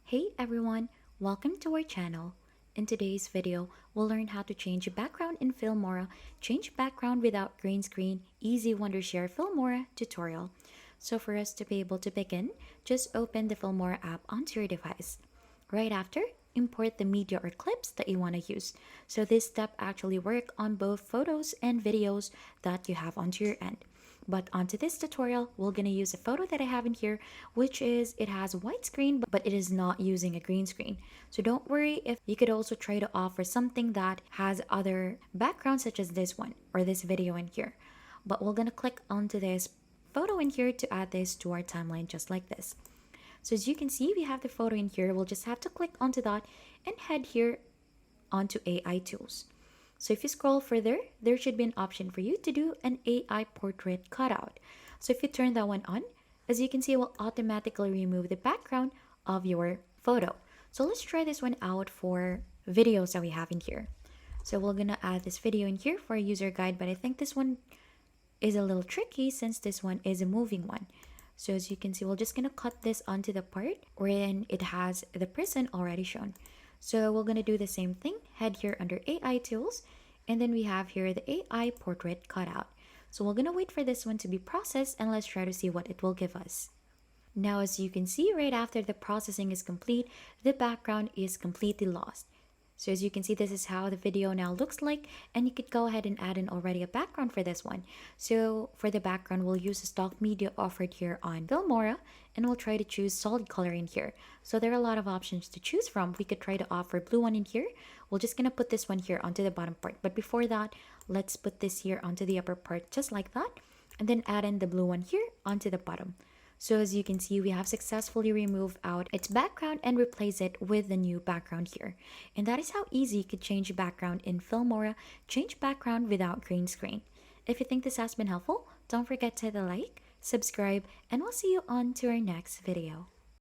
Hey everyone, welcome to our channel. In today's video, we'll learn how to change a background in Filmora, change background without green screen, easy Wondershare Filmora tutorial. So for us to be able to begin, just open the Filmora app onto your device. Right after, import the media or clips that you want to use. So this step actually works on both photos and videos that you have onto your end. But onto this tutorial, we're going to use a photo that I have in here, which is it has white screen, but it is not using a green screen. So don't worry if you could also try to offer something that has other backgrounds such as this one or this video in here. But we're going to click onto this photo in here to add this to our timeline just like this. So as you can see, we have the photo in here. We'll just have to click onto that and head here onto AI tools. So if you scroll further, there should be an option for you to do an AI portrait cutout. So if you turn that one on, as you can see, it will automatically remove the background of your photo. So let's try this one out for videos that we have in here. So we're gonna add this video in here for a user guide, but I think this one is a little tricky since this one is a moving one. So as you can see, we're just gonna cut this onto the part wherein it has the person already shown. So we're going to do the same thing, head here under AI tools, and then we have here the AI portrait cutout. So we're going to wait for this one to be processed and let's try to see what it will give us. Now as you can see, right after the processing is complete, the background is completely lost. So as you can see, this is how the video now looks like, and you could go ahead and add in already a background for this one. So for the background, we'll use the stock media offered here on Filmora, and we'll try to choose solid color in here. So there are a lot of options to choose from. We could try to offer blue one in here. We're just gonna put this one here onto the bottom part. But before that, let's put this here onto the upper part just like that, and then add in the blue one here onto the bottom. So as you can see, we have successfully removed out its background and replace it with the new background here. And that is how easy you could change background in Filmora, change background without green screen. If you think this has been helpful, don't forget to hit the like, subscribe, and we'll see you on to our next video.